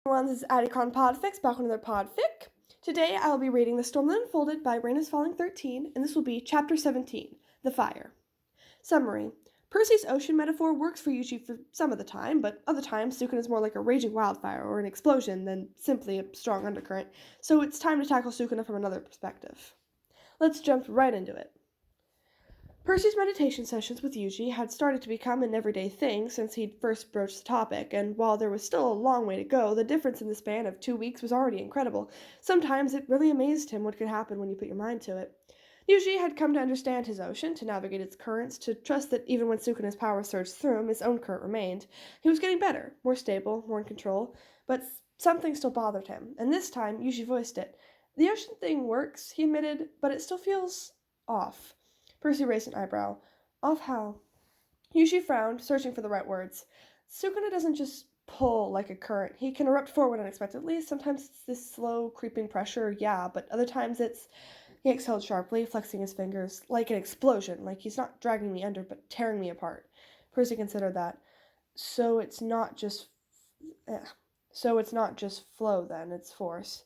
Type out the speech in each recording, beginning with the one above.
Everyone, this is podfic, back with another podfic. Today I will be reading The Storm That Unfolded by Rain is Falling 13, and this will be Chapter 17, The Fire. Summary. Percy's ocean metaphor works for Yuji for some of the time, but other times Sukuna is more like a raging wildfire or an explosion than simply a strong undercurrent, so it's time to tackle Sukuna from another perspective. Let's jump right into it. Percy's meditation sessions with Yuji had started to become an everyday thing since he'd first broached the topic, and while there was still a long way to go, the difference in the span of 2 weeks was already incredible. Sometimes it really amazed him what could happen when you put your mind to it. Yuji had come to understand his ocean, to navigate its currents, to trust that even when Sukuna's power surged through him, his own current remained. He was getting better, more stable, more in control, but something still bothered him, and this time Yuji voiced it. The ocean thing works, he admitted, but it still feels off. Percy raised an eyebrow. Off how? Yuji frowned, searching for the right words. Sukuna doesn't just pull like a current. He can erupt forward unexpectedly. Sometimes it's this slow, creeping pressure, yeah, but other times it's... He exhaled sharply, flexing his fingers, like an explosion, like he's not dragging me under, but tearing me apart. Percy considered that. So it's not just... So it's not just flow, then, it's force.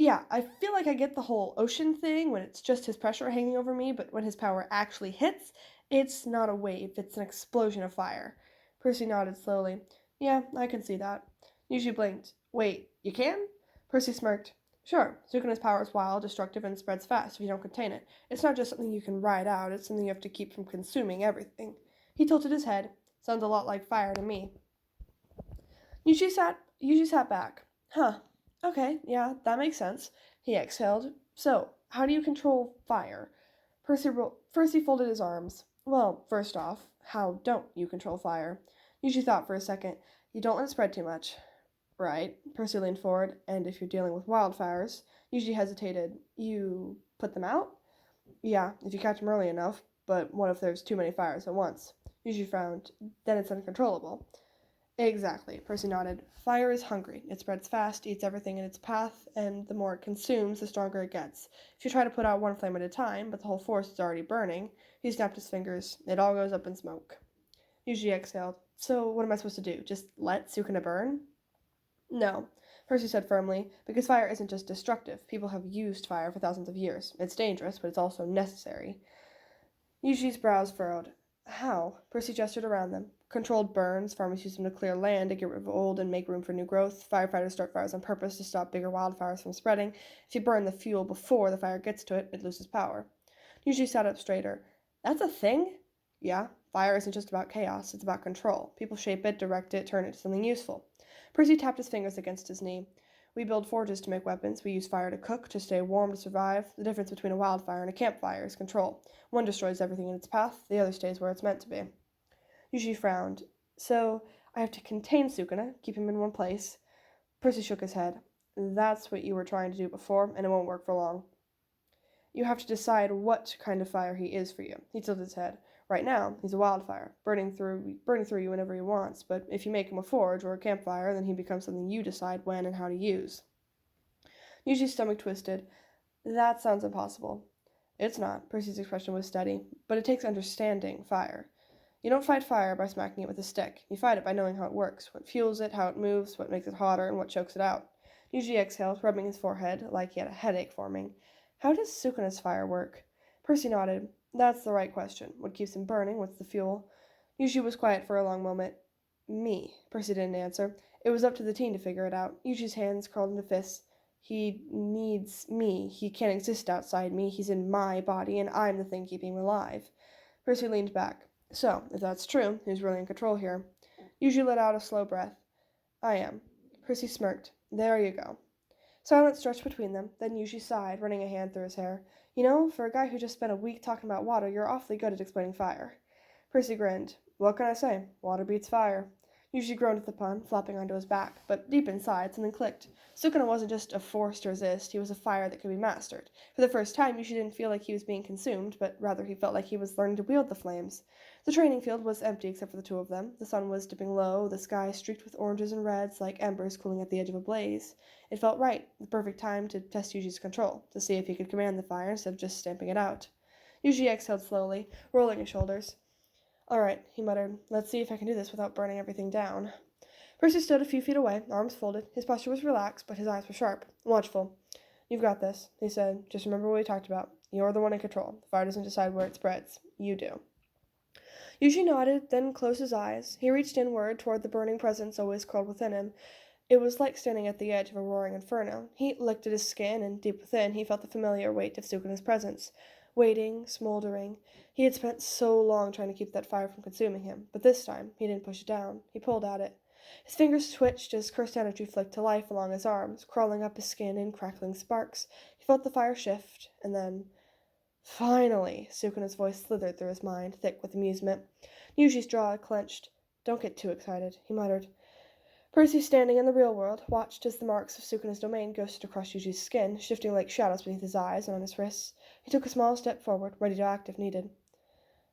Yeah, I feel like I get the whole ocean thing when it's just his pressure hanging over me, but when his power actually hits, it's not a wave, it's an explosion of fire. Percy nodded slowly. Yeah, I can see that. Yuji blinked. Wait, you can? Percy smirked. Sure, Sukuna's power is wild, destructive, and spreads fast if you don't contain it. It's not just something you can ride out, it's something you have to keep from consuming everything. He tilted his head. Sounds a lot like fire to me. Yuji sat back. Huh. Okay, yeah, that makes sense. He exhaled. So, how do you control fire? Percy folded his arms. Well, first off, how don't you control fire? Yuji thought for a second. You don't let it spread too much. Right. Percy leaned forward. And if you're dealing with wildfires, Yuji hesitated. You put them out? Yeah, if you catch them early enough. But what if there's too many fires at once? Yuji frowned. Then it's uncontrollable. Exactly, Percy nodded. Fire is hungry. It spreads fast, eats everything in its path, and the more it consumes, the stronger it gets. If you try to put out one flame at a time, but the whole forest is already burning, he snapped his fingers. It all goes up in smoke. Yuji exhaled. So what am I supposed to do? Just let Sukuna burn? No, Percy said firmly, because fire isn't just destructive. People have used fire for thousands of years. It's dangerous, but it's also necessary. Yuji's brows furrowed. How? Percy gestured around them. Controlled burns, farmers use them to clear land, to get rid of old and make room for new growth. Firefighters start fires on purpose to stop bigger wildfires from spreading. If you burn the fuel before the fire gets to it, it loses power. Yuji sat up straighter. That's a thing? Yeah, fire isn't just about chaos, it's about control. People shape it, direct it, turn it to something useful. Percy tapped his fingers against his knee. We build forges to make weapons. We use fire to cook, to stay warm, to survive. The difference between a wildfire and a campfire is control. One destroys everything in its path, the other stays where it's meant to be. Yuji frowned. So, I have to contain Sukuna, keep him in one place. Percy shook his head. That's what you were trying to do before, and it won't work for long. You have to decide what kind of fire he is for you. He tilted his head. Right now, he's a wildfire, burning through you whenever he wants, but if you make him a forge or a campfire, then he becomes something you decide when and how to use. Yuji's stomach twisted. That sounds impossible. It's not. Percy's expression was steady. But it takes understanding fire. You don't fight fire by smacking it with a stick. You fight it by knowing how it works, what fuels it, how it moves, what makes it hotter, and what chokes it out. Yuji exhaled, rubbing his forehead like he had a headache forming. How does Sukuna's fire work? Percy nodded. That's the right question. What keeps him burning? What's the fuel? Yuji was quiet for a long moment. Me. Percy didn't answer. It was up to the teen to figure it out. Yuji's hands curled into fists. He needs me. He can't exist outside me. He's in my body, and I'm the thing keeping him alive. Percy leaned back. So, if that's true, who's really in control here? Yuji let out a slow breath. I am. Percy smirked. There you go. Silence stretched between them, then Yuji sighed, running a hand through his hair. You know, for a guy who just spent a week talking about water, you're awfully good at explaining fire. Percy grinned. What can I say? Water beats fire. Yuji groaned at the pun, flopping onto his back, but deep inside something clicked. Sukuna wasn't just a force to resist, he was a fire that could be mastered. For the first time, Yuji didn't feel like he was being consumed, but rather he felt like he was learning to wield the flames. The training field was empty except for the two of them. The sun was dipping low, the sky streaked with oranges and reds like embers cooling at the edge of a blaze. It felt right, the perfect time to test Yuji's control, to see if he could command the fire instead of just stamping it out. Yuji exhaled slowly, rolling his shoulders. All right, he muttered. Let's see if I can do this without burning everything down. Percy stood a few feet away, arms folded. His posture was relaxed, but his eyes were sharp, watchful. "You've got this," he said. "Just remember what we talked about. You're the one in control. The fire doesn't decide where it spreads. You do." Yuji nodded, then closed his eyes. He reached inward toward the burning presence always curled within him. It was like standing at the edge of a roaring inferno. Heat licked at his skin, and deep within he felt the familiar weight of Sukuna's presence. Waiting, smoldering. He had spent so long trying to keep that fire from consuming him, but this time he didn't push it down. He pulled at it. His fingers twitched as cursed energy flicked to life along his arms, crawling up his skin in crackling sparks. He felt the fire shift, and then... "Finally!" Sukuna's voice slithered through his mind, thick with amusement. Yushi's jaw clenched. "Don't get too excited," he muttered. Percy, standing in the real world, watched as the marks of Sukuna's domain ghosted across Yuji's skin, shifting like shadows beneath his eyes and on his wrists. He took a small step forward, ready to act if needed.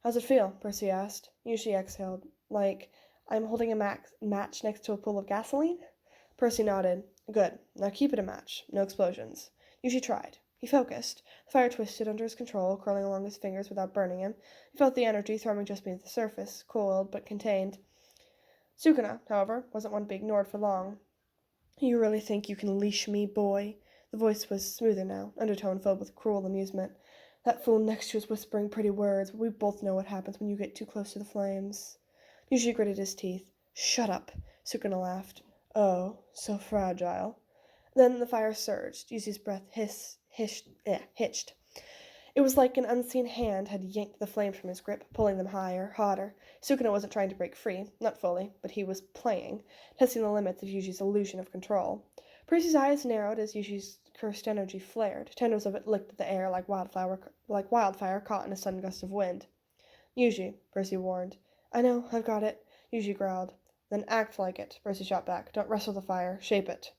"How's it feel?" Percy asked. Yuji exhaled. "Like I'm holding a match next to a pool of gasoline?" Percy nodded. "Good. Now keep it a match. No explosions." Yuji tried. He focused. The fire twisted under his control, curling along his fingers without burning him. He felt the energy throbbing just beneath the surface, coiled but contained. Sukuna, however, wasn't one to be ignored for long. "You really think you can leash me, boy?" The voice was smoother now, undertone filled with cruel amusement. "That fool next to you is whispering pretty words, but we both know what happens when you get too close to the flames." Yuji gritted his teeth. "Shut up," Sukuna laughed. "Oh, so fragile." Then the fire surged. Yuji's breath hitched. It was like an unseen hand had yanked the flames from his grip, pulling them higher, hotter. Sukuna wasn't trying to break free, not fully, but he was playing, testing the limits of Yuji's illusion of control. Percy's eyes narrowed as Yuji's cursed energy flared. Tendrils of it licked at the air like wildfire caught in a sudden gust of wind. "Yuji," Percy warned. "I know, I've got it," Yuji growled. "Then act like it," Percy shot back. "Don't wrestle the fire, shape it."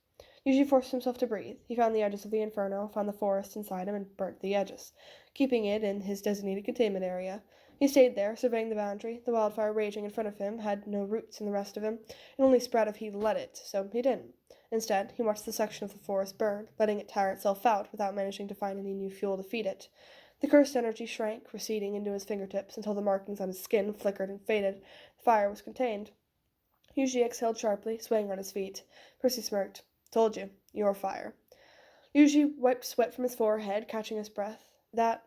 Yuji forced himself to breathe. He found the edges of the inferno, found the forest inside him, and burnt the edges, keeping it in his designated containment area. He stayed there, surveying the boundary. The wildfire raging in front of him had no roots in the rest of him. It only spread if he let it, so he didn't. Instead, he watched the section of the forest burn, letting it tire itself out without managing to find any new fuel to feed it. The cursed energy shrank, receding into his fingertips until the markings on his skin flickered and faded. The fire was contained. Yuji exhaled sharply, swaying on his feet. Percy smirked. "Told you. Your fire." Yuji wiped sweat from his forehead, catching his breath. "That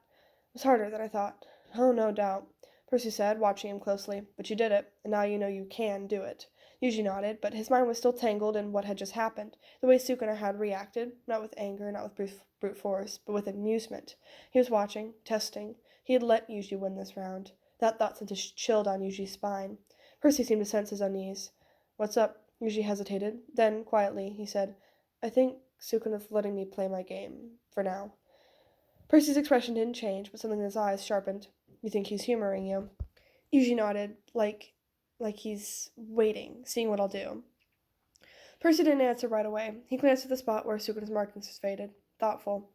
was harder than I thought." "Oh, no doubt," Percy said, watching him closely. "But you did it, and now you know you can do it." Yuji nodded, but his mind was still tangled in what had just happened. The way Sukuna had reacted, not with anger, not with brute force, but with amusement. He was watching, testing. He had let Yuji win this round. That thought sent a chill down Yuji's spine. Percy seemed to sense his unease. "What's up?" Yuji hesitated. Then, quietly, he said, "I think Sukuna's letting me play my game. For now." Percy's expression didn't change, but something in his eyes sharpened. "You think he's humoring you?" Yuji nodded, like he's waiting, seeing what I'll do. Percy didn't answer right away. He glanced at the spot where Sukuna's markings had faded. Thoughtful.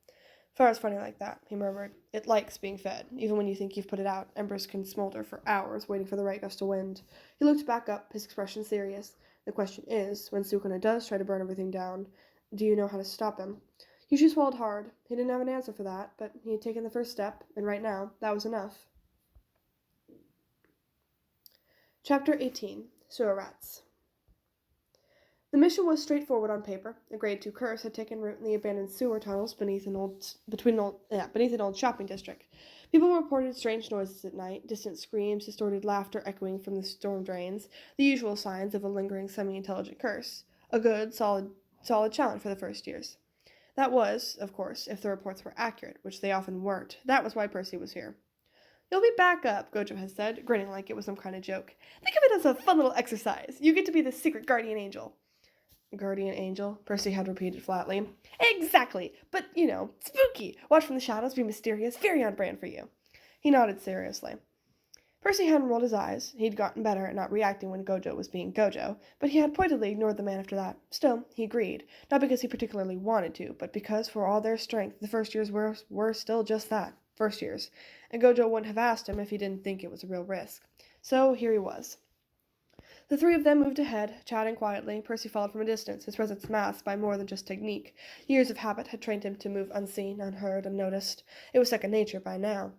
"Fire's funny like that," he murmured. "It likes being fed. Even when you think you've put it out, embers can smolder for hours, waiting for the right gust of wind." He looked back up, his expression serious. "The question is, when Sukuna does try to burn everything down, do you know how to stop him?" Yuji swallowed hard. He didn't have an answer for that, but he had taken the first step, and right now, that was enough. Chapter 18. Sewer Rats. The mission was straightforward on paper. A grade 2 curse had taken root in the abandoned sewer tunnels beneath an old shopping district. People reported strange noises at night, distant screams, distorted laughter echoing from the storm drains, the usual signs of a lingering semi-intelligent curse. A good, solid challenge for the first years. That was, of course, if the reports were accurate, which they often weren't. That was why Percy was here. "You'll be back up," Gojo had said, grinning like it was some kind of joke. "Think of it as a fun little exercise. You get to be the secret guardian angel." "Guardian angel," Percy had repeated flatly. "Exactly! But, spooky! Watch from the shadows, be mysterious, very on brand for you." He nodded seriously. Percy hadn't rolled his eyes. He'd gotten better at not reacting when Gojo was being Gojo, but he had pointedly ignored the man after that. Still, he agreed, not because he particularly wanted to, but because, for all their strength, the first years were still just that, first years, and Gojo wouldn't have asked him if he didn't think it was a real risk. So here he was. The three of them moved ahead, chatting quietly. Percy followed from a distance, his presence masked by more than just technique. Years of habit had trained him to move unseen, unheard, unnoticed. It was second nature by now.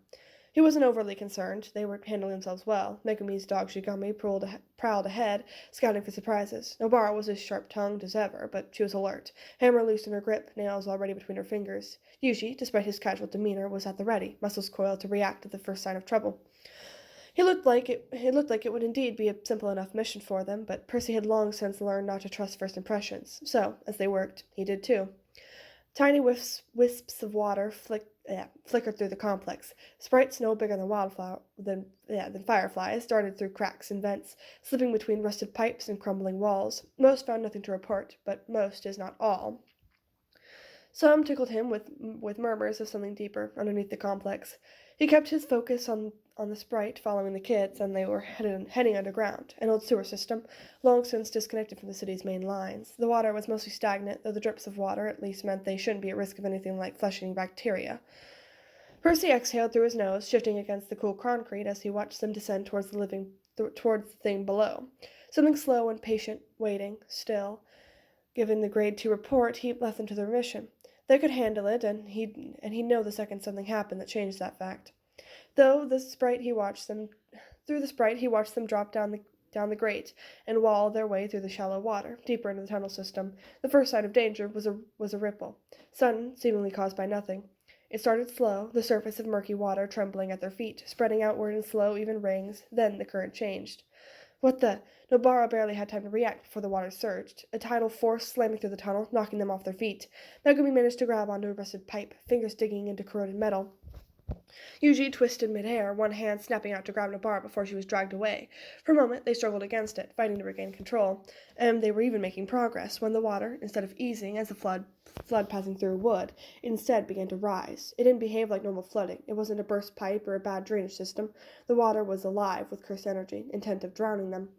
He wasn't overly concerned. They were handling themselves well. Megumi's dog Shigami prowled ahead, scouting for surprises. Nobara was as sharp-tongued as ever, but she was alert, hammer loose in her grip, nails already between her fingers. Yuji, despite his casual demeanor, was at the ready, muscles coiled to react at the first sign of trouble. It looked like it would indeed be a simple enough mission for them, but Percy had long since learned not to trust first impressions. So, as they worked, he did too. Tiny wisps of water flickered through the complex. Sprites no bigger than fireflies darted through cracks and vents, slipping between rusted pipes and crumbling walls. Most found nothing to report, but most is not all. Some tickled him with murmurs of something deeper underneath the complex. He kept his focus on the sprite following the kids, and they were heading underground, an old sewer system, long since disconnected from the city's main lines. The water was mostly stagnant, though the drips of water at least meant they shouldn't be at risk of anything like flesh-eating bacteria. Percy exhaled through his nose, shifting against the cool concrete as he watched them descend towards the thing below. Something slow and patient, waiting, still. Given the grade 2 report, he left them to their mission. They could handle it, and he'd know the second something happened that changed that fact. Through the sprite, he watched them drop down the grate and wall their way through the shallow water, deeper into the tunnel system. The first sign of danger was a ripple, sudden, seemingly caused by nothing. It started slow, the surface of murky water trembling at their feet, spreading outward in slow, even rings. Then the current changed. What the? Nobara barely had time to react before the water surged, a tidal force slamming through the tunnel, knocking them off their feet. Megumi managed to grab onto a rusted pipe, fingers digging into corroded metal. Yuji twisted midair, one hand snapping out to grab Nobara before she was dragged away. For a moment, they struggled against it, fighting to regain control, and they were even making progress when the water, instead of easing as the flood passing through would, instead began to rise. It didn't behave like normal flooding. It wasn't a burst pipe or a bad drainage system. The water was alive with cursed energy, intent of drowning them.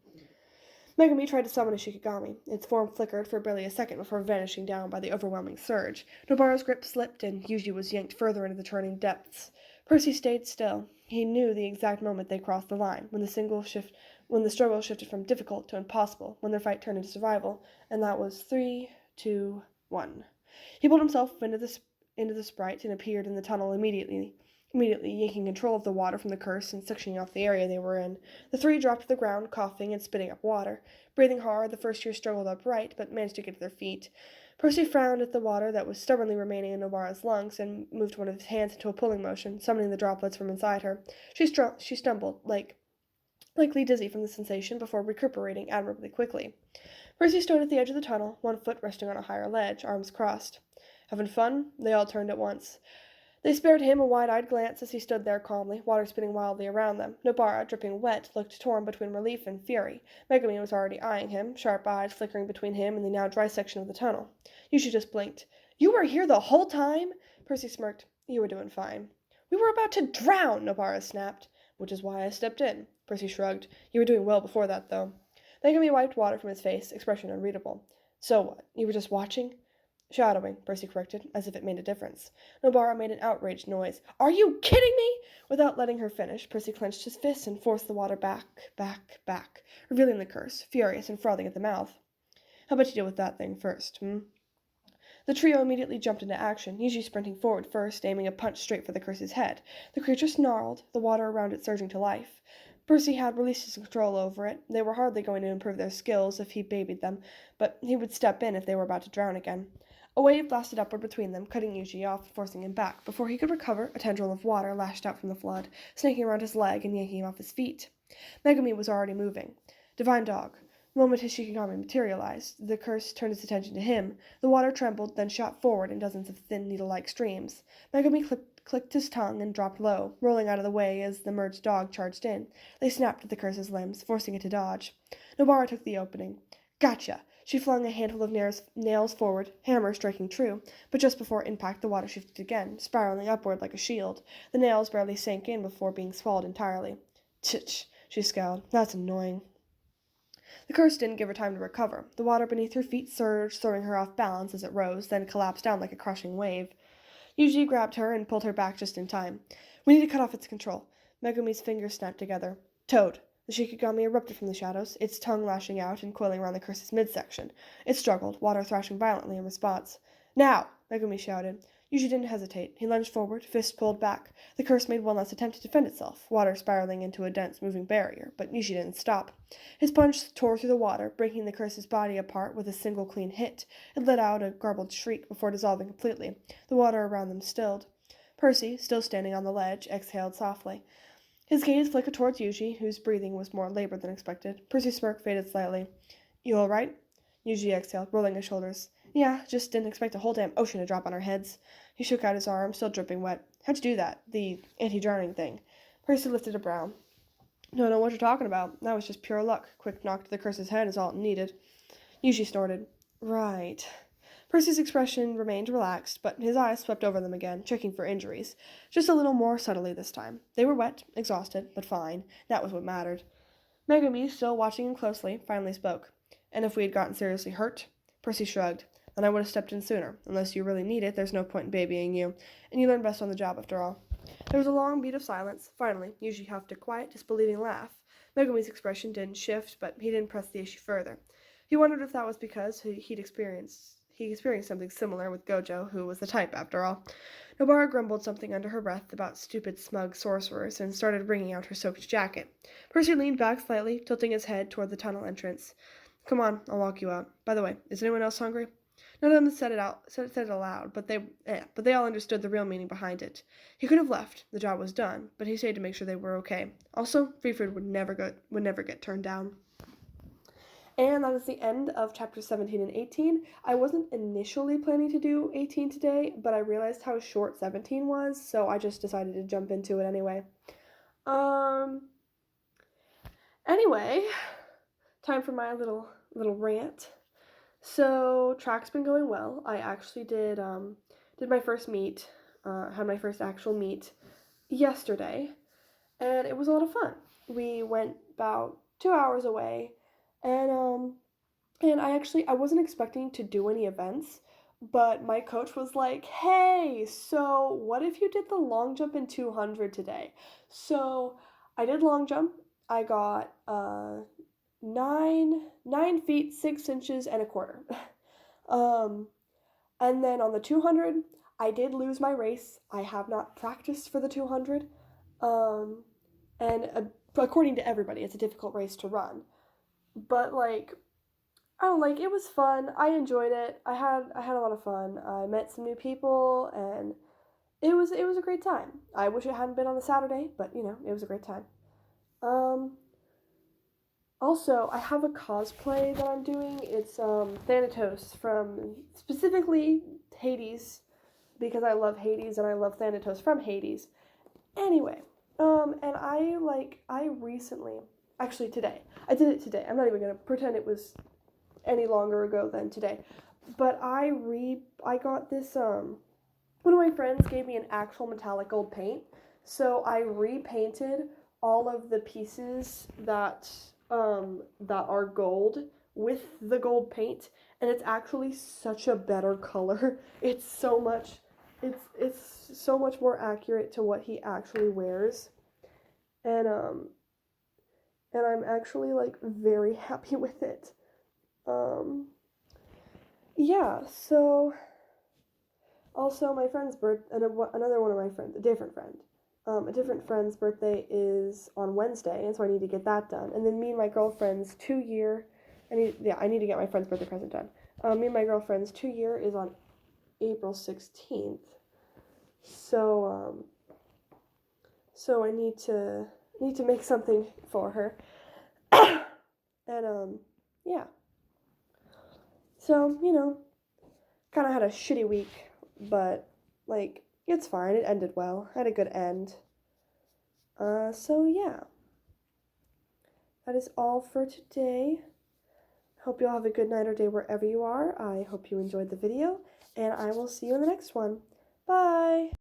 Megumi tried to summon a Shikigami. Its form flickered for barely a second before vanishing down by the overwhelming surge. Nobara's grip slipped, and Yuji was yanked further into the churning depths. Percy stayed still. He knew the exact moment they crossed the line, when the struggle shifted from difficult to impossible, when their fight turned into survival, and that was 3, 2, 1. He pulled himself into the sprite and appeared in the tunnel immediately yanking control of the water from the curse and suctioning off the area they were in. The three dropped to the ground, coughing and spitting up water. Breathing hard, the first year struggled upright, but managed to get to their feet. Percy frowned at the water that was stubbornly remaining in Nobara's lungs and moved one of his hands into a pulling motion, summoning the droplets from inside her. She stumbled, likely dizzy from the sensation, before recuperating admirably quickly. Percy stood at the edge of the tunnel, one foot resting on a higher ledge, arms crossed. "Having fun?" They all turned at once. They spared him a wide-eyed glance as he stood there calmly, water spinning wildly around them. Nobara, dripping wet, looked torn between relief and fury. Megumi was already eyeing him, sharp eyes flickering between him and the now dry section of the tunnel. Yuji just blinked. "You were here the whole time?" Percy smirked. "You were doing fine." "We were about to drown," Nobara snapped. "Which is why I stepped in." Percy shrugged. "You were doing well before that, though." Megumi wiped water from his face, expression unreadable. "So what? You were just watching?" "Shadowing," Percy corrected, as if it made a difference. Nobara made an outraged noise. "Are you kidding me?" Without letting her finish, Percy clenched his fists and forced the water back, revealing the curse, furious and frothing at the mouth. "How about you deal with that thing first, The trio immediately jumped into action, Yuji sprinting forward first, aiming a punch straight for the curse's head. The creature snarled, the water around it surging to life. Percy had released his control over it. They were hardly going to improve their skills if he babied them, but he would step in if they were about to drown again. A wave blasted upward between them, cutting Yuji off and forcing him back. Before he could recover, a tendril of water lashed out from the flood, snaking around his leg and yanking him off his feet. Megumi was already moving. Divine Dog. The moment his Shikigami materialized, the curse turned its attention to him. The water trembled, then shot forward in dozens of thin, needle-like streams. Megumi clicked his tongue and dropped low, rolling out of the way as the merged dog charged in. They snapped at the curse's limbs, forcing it to dodge. Nobara took the opening. "Gotcha!" She flung a handful of nails forward, hammer striking true, but just before impact the water shifted again, spiraling upward like a shield. The nails barely sank in before being swallowed entirely. "Tch," she scowled. "That's annoying." The curse didn't give her time to recover. The water beneath her feet surged, throwing her off balance as it rose, then collapsed down like a crushing wave. Yuji grabbed her and pulled her back just in time. "We need to cut off its control." Megumi's fingers snapped together. "Toad." The Shikigami erupted from the shadows, its tongue lashing out and coiling around the curse's midsection. It struggled, water thrashing violently in response. "Now!" Megumi shouted. Yuji didn't hesitate. He lunged forward, fist pulled back. The curse made one last attempt to defend itself, water spiraling into a dense, moving barrier, but Yuji didn't stop. His punch tore through the water, breaking the curse's body apart with a single clean hit. It let out a garbled shriek before dissolving completely. The water around them stilled. Percy, still standing on the ledge, exhaled softly. His gaze flickered towards Yuji, whose breathing was more labored than expected. Percy's smirk faded slightly. "You all right?" Yuji exhaled, rolling his shoulders. "Yeah, just didn't expect a whole damn ocean to drop on our heads." He shook out his arm, still dripping wet. "How'd you do that? The anti-drowning thing?" Percy lifted a brow. "Don't know what you're talking about. That was just pure luck. Quick knock to the curse's head is all it needed." Yuji snorted. "Right." Percy's expression remained relaxed, but his eyes swept over them again, checking for injuries. Just a little more subtly this time. They were wet, exhausted, but fine. That was what mattered. Megumi, still watching him closely, finally spoke. "And if we had gotten seriously hurt?" Percy shrugged. "Then I would have stepped in sooner. Unless you really need it, there's no point in babying you. And you learn best on the job, after all." There was a long beat of silence. Finally, Yuji huffed a quiet, disbelieving laugh. Megumi's expression didn't shift, but he didn't press the issue further. He wondered if that was because he experienced something similar with Gojo, who was the type, after all. Nobara grumbled something under her breath about stupid, smug sorcerers and started wringing out her soaked jacket. Percy leaned back slightly, tilting his head toward the tunnel entrance. "Come on, I'll walk you out. By the way, is anyone else hungry?" None of them said it aloud, but they all understood the real meaning behind it. He could have left; the job was done, but he stayed to make sure they were okay. Also, free food would never get turned down. And that is the end of chapters 17 and 18. I wasn't initially planning to do 18 today, but I realized how short 17 was, so I just decided to jump into it anyway. Anyway, time for my little rant. So, track's been going well. I actually did my first meet, had my first actual meet yesterday, and it was a lot of fun. We went about 2 hours away. And I wasn't expecting to do any events, but my coach was like, "Hey, so what if you did the long jump in 200 today?" So I did long jump. I got 9 feet 6 inches and a quarter. And then on the 200, I did lose my race. I have not practiced for the 200. And according to everybody, it's a difficult race to run. But it was fun. I enjoyed it. I had a lot of fun. I met some new people, and it was a great time. I wish it hadn't been on a Saturday, but it was a great time. Also, I have a cosplay that I'm doing. It's Thanatos from specifically Hades, because I love Hades and I love Thanatos from Hades. Anyway, and I recently, actually today, I did it today. I'm not even gonna pretend it was any longer ago than today. But I got this, one of my friends gave me an actual metallic gold paint. So I repainted all of the pieces that are gold with the gold paint. And it's actually such a better color. It's so much more accurate to what he actually wears. And I'm actually, very happy with it. Yeah, so, also my friend's another one of my friends, a different friend's birthday is on Wednesday, and so I need to get that done. And then me and my girlfriend's 2-year, I need to get my friend's birthday present done. Me and my girlfriend's 2-year is on April 16th. So I need to make something for her. And, yeah. So, kind of had a shitty week, but, it's fine. It ended well. I had a good end. So, yeah. That is all for today. Hope you all have a good night or day wherever you are. I hope you enjoyed the video, and I will see you in the next one. Bye!